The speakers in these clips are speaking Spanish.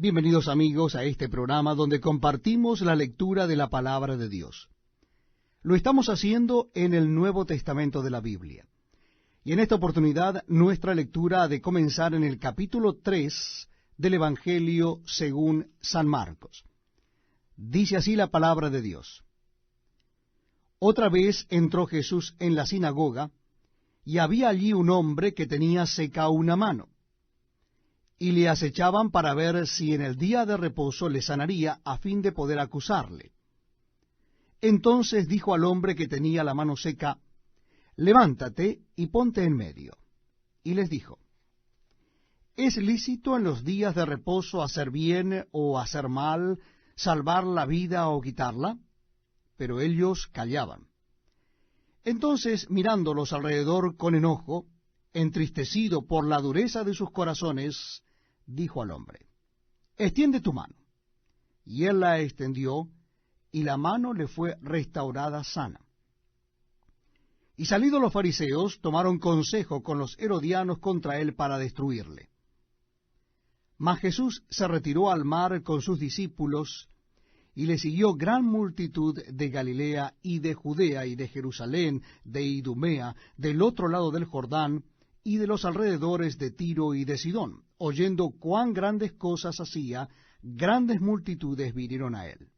Bienvenidos amigos a este programa donde compartimos la lectura de la palabra de Dios. Lo estamos haciendo en el Nuevo Testamento de la Biblia. Y en esta oportunidad nuestra lectura ha de comenzar en el capítulo 3 del Evangelio según San Marcos. Dice así la palabra de Dios. Otra vez entró Jesús en la sinagoga, y había allí un hombre que tenía seca una mano. Y le acechaban para ver si en el día de reposo le sanaría, a fin de poder acusarle. Entonces dijo al hombre que tenía la mano seca, levántate y ponte en medio. Y les dijo, ¿es lícito en los días de reposo hacer bien o hacer mal, salvar la vida o quitarla? Pero ellos callaban. Entonces, mirándolos alrededor con enojo, entristecido por la dureza de sus corazones, dijo al hombre, extiende tu mano. Y él la extendió, y la mano le fue restaurada sana. Y salidos los fariseos, tomaron consejo con los herodianos contra él para destruirle. Mas Jesús se retiró al mar con sus discípulos, y le siguió gran multitud de Galilea y de Judea y de Jerusalén, de Idumea, del otro lado del Jordán, y de los alrededores de Tiro y de Sidón. Oyendo cuán grandes cosas hacía, grandes multitudes vinieron a él.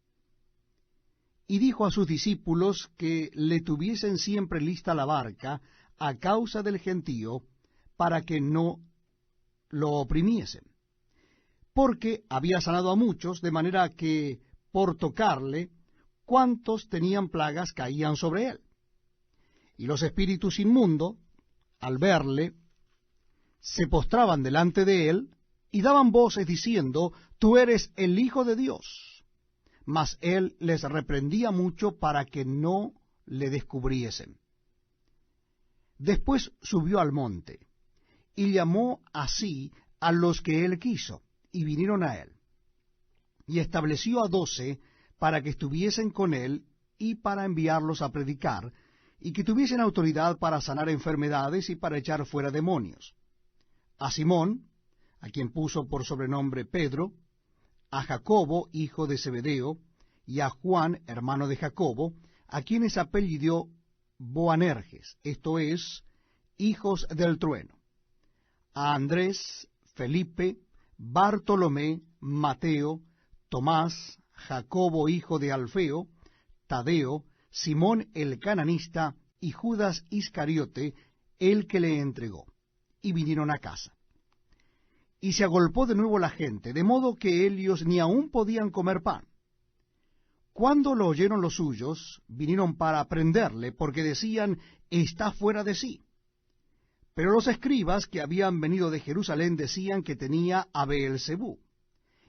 Y dijo a sus discípulos que le tuviesen siempre lista la barca a causa del gentío, para que no lo oprimiesen. Porque había sanado a muchos, de manera que por tocarle, cuantos tenían plagas caían sobre él. Y los espíritus inmundos, al verle, se postraban delante de él, y daban voces diciendo, tú eres el Hijo de Dios. Mas él les reprendía mucho para que no le descubriesen. Después subió al monte, y llamó así a los que él quiso, y vinieron a él. Y estableció a 12 para que estuviesen con él, y para enviarlos a predicar, y que tuviesen autoridad para sanar enfermedades y para echar fuera demonios. A Simón, a quien puso por sobrenombre Pedro, a Jacobo, hijo de Zebedeo, y a Juan, hermano de Jacobo, a quienes apellidó Boanerges, esto es, hijos del trueno, a Andrés, Felipe, Bartolomé, Mateo, Tomás, Jacobo, hijo de Alfeo, Tadeo, Simón el cananista, y Judas Iscariote, el que le entregó. Y vinieron a casa. Y se agolpó de nuevo la gente, de modo que ellos ni aun podían comer pan. Cuando lo oyeron los suyos, vinieron para prenderle, porque decían, está fuera de sí. Pero los escribas que habían venido de Jerusalén decían que tenía a Beelzebú,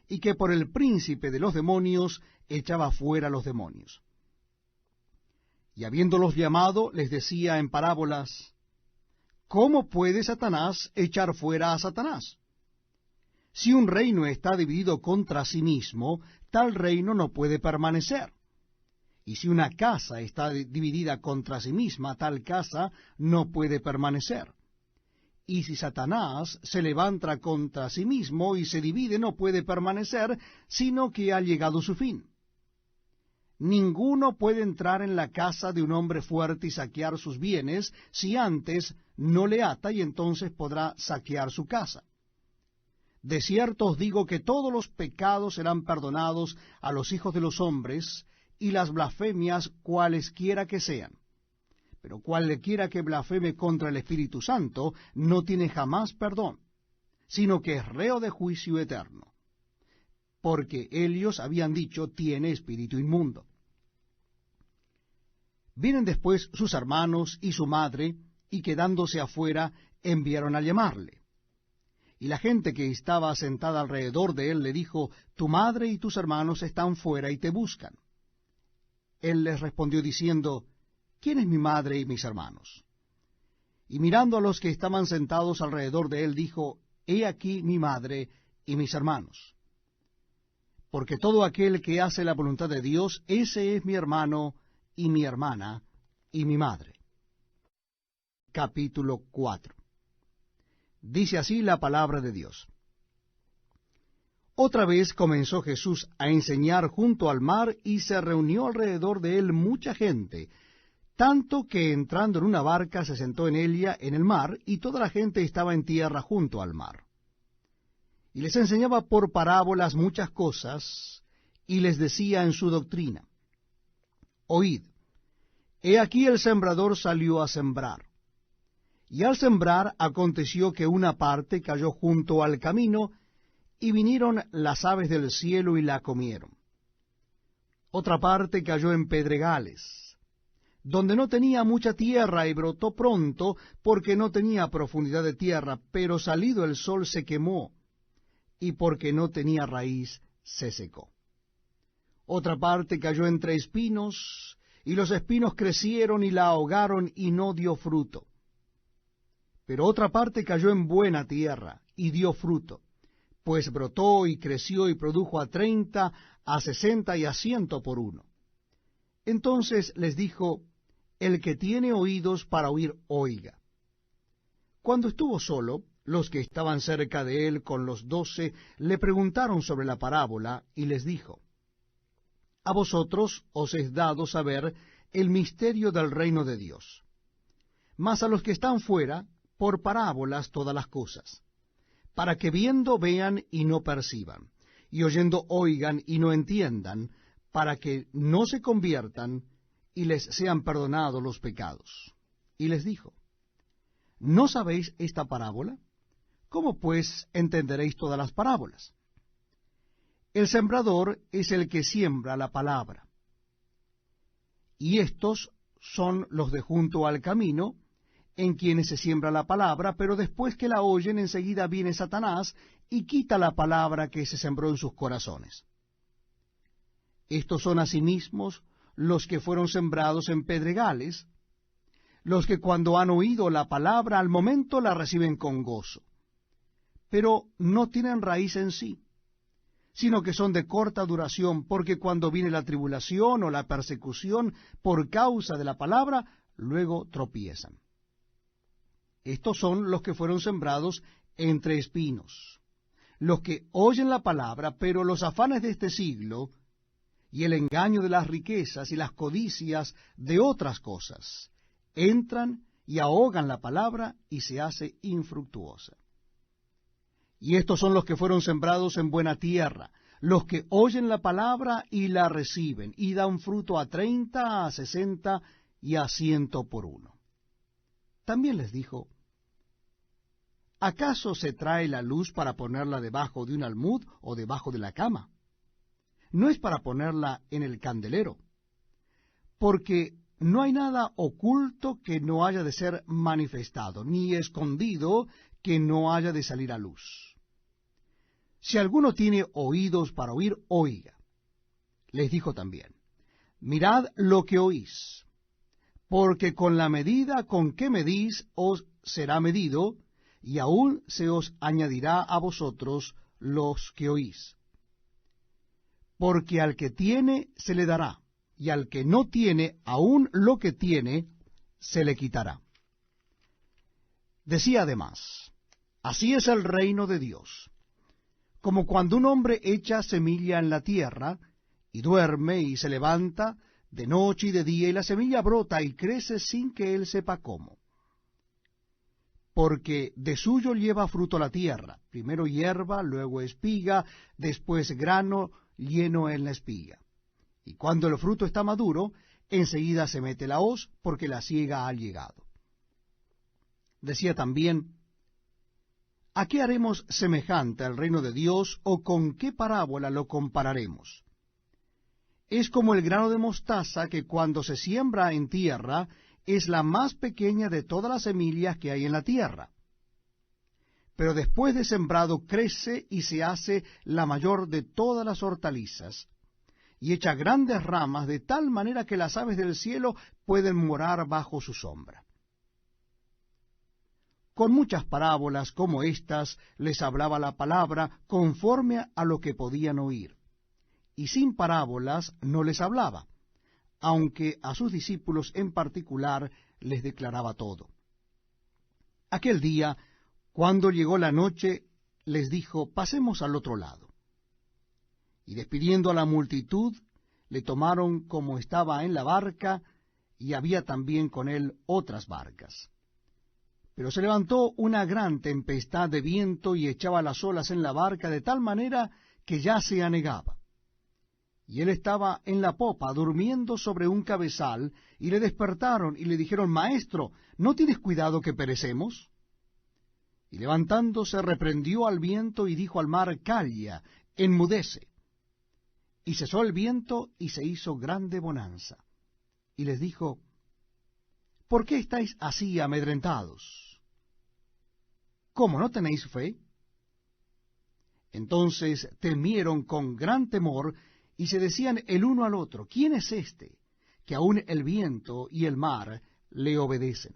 y que por el príncipe de los demonios echaba fuera los demonios. Y habiéndolos llamado, les decía en parábolas, ¿cómo puede Satanás echar fuera a Satanás? Si un reino está dividido contra sí mismo, tal reino no puede permanecer. Y si una casa está dividida contra sí misma, tal casa no puede permanecer. Y si Satanás se levanta contra sí mismo y se divide, no puede permanecer, sino que ha llegado su fin. Ninguno puede entrar en la casa de un hombre fuerte y saquear sus bienes, si antes no le ata, y entonces podrá saquear su casa. De cierto os digo que todos los pecados serán perdonados a los hijos de los hombres, y las blasfemias cualesquiera que sean. Pero cualquiera que blasfeme contra el Espíritu Santo no tiene jamás perdón, sino que es reo de juicio eterno. Porque ellos habían dicho, tiene espíritu inmundo. Vienen después sus hermanos y su madre, y quedándose afuera, enviaron a llamarle. Y la gente que estaba sentada alrededor de él le dijo, tu madre y tus hermanos están fuera y te buscan. Él les respondió diciendo, ¿quién es mi madre y mis hermanos? Y mirando a los que estaban sentados alrededor de él, dijo, he aquí mi madre y mis hermanos. Porque todo aquel que hace la voluntad de Dios, ese es mi hermano y mi hermana y mi madre. Capítulo 4. Dice así la palabra de Dios. Otra vez comenzó Jesús a enseñar junto al mar, y se reunió alrededor de él mucha gente, tanto que entrando en una barca se sentó en ella en el mar, y toda la gente estaba en tierra junto al mar. Y les enseñaba por parábolas muchas cosas, y les decía en su doctrina: Oíd, he aquí el sembrador salió a sembrar. Y al sembrar aconteció que una parte cayó junto al camino, y vinieron las aves del cielo y la comieron. Otra parte cayó en pedregales, donde no tenía mucha tierra, y brotó pronto, porque no tenía profundidad de tierra, pero salido el sol se quemó, y porque no tenía raíz se secó. Otra parte cayó entre espinos, y los espinos crecieron y la ahogaron, y no dio fruto. Pero otra parte cayó en buena tierra, y dio fruto, pues brotó y creció y produjo a 30, a 60 y a 100 por uno. Entonces les dijo: El que tiene oídos para oír, oiga. Cuando estuvo solo, los que estaban cerca de él con los 12 le preguntaron sobre la parábola, y les dijo: A vosotros os es dado saber el misterio del reino de Dios, mas a los que están fuera, por parábolas todas las cosas, para que viendo vean y no perciban, y oyendo oigan y no entiendan, para que no se conviertan y les sean perdonados los pecados. Y les dijo: ¿No sabéis esta parábola? ¿Cómo pues entenderéis todas las parábolas? El sembrador es el que siembra la palabra. Y estos son los de junto al camino, en quienes se siembra la palabra, pero después que la oyen, enseguida viene Satanás y quita la palabra que se sembró en sus corazones. Estos son asimismo los que fueron sembrados en pedregales, los que cuando han oído la palabra al momento la reciben con gozo, pero no tienen raíz en sí, sino que son de corta duración, porque cuando viene la tribulación o la persecución por causa de la palabra, luego tropiezan. Estos son los que fueron sembrados entre espinos, los que oyen la palabra, pero los afanes de este siglo y el engaño de las riquezas y las codicias de otras cosas entran y ahogan la palabra, y se hace infructuosa. Y estos son los que fueron sembrados en buena tierra, los que oyen la palabra y la reciben, y dan fruto a 30, a 60 y a 100 por uno. También les dijo: ¿acaso se trae la luz para ponerla debajo de un almud o debajo de la cama? No es para ponerla en el candelero, porque no hay nada oculto que no haya de ser manifestado, ni escondido que no haya de salir a luz. Si alguno tiene oídos para oír, oiga. Les dijo también: mirad lo que oís, porque con la medida con que medís os será medido, y aún se os añadirá a vosotros los que oís. Porque al que tiene se le dará, y al que no tiene, aún lo que tiene se le quitará. Decía además: así es el reino de Dios, como cuando un hombre echa semilla en la tierra, y duerme y se levanta de noche y de día, y la semilla brota y crece sin que él sepa cómo. Porque de suyo lleva fruto la tierra, primero hierba, luego espiga, después grano lleno en la espiga. Y cuando el fruto está maduro, enseguida se mete la hoz, porque la siega ha llegado. Decía también: ¿a qué haremos semejante al reino de Dios, o con qué parábola lo compararemos? Es como el grano de mostaza, que cuando se siembra en tierra es la más pequeña de todas las semillas que hay en la tierra. Pero después de sembrado crece y se hace la mayor de todas las hortalizas, y echa grandes ramas, de tal manera que las aves del cielo pueden morar bajo su sombra. Con muchas parábolas como estas les hablaba la palabra conforme a lo que podían oír, y sin parábolas no les hablaba, aunque a sus discípulos en particular les declaraba todo. Aquel día, cuando llegó la noche, les dijo: pasemos al otro lado. Y despidiendo a la multitud, le tomaron como estaba en la barca, y había también con él otras barcas. Pero se levantó una gran tempestad de viento y echaba las olas en la barca de tal manera que ya se anegaba. Y él estaba en la popa, durmiendo sobre un cabezal, y le despertaron y le dijeron: Maestro, ¿no tienes cuidado que perecemos? Y levantándose reprendió al viento y dijo al mar: Calla, enmudece. Y cesó el viento y se hizo grande bonanza. Y les dijo: ¿Por qué estáis así amedrentados? ¿Cómo no tenéis fe? Entonces temieron con gran temor, y se decían el uno al otro: ¿Quién es este, que aun el viento y el mar le obedecen?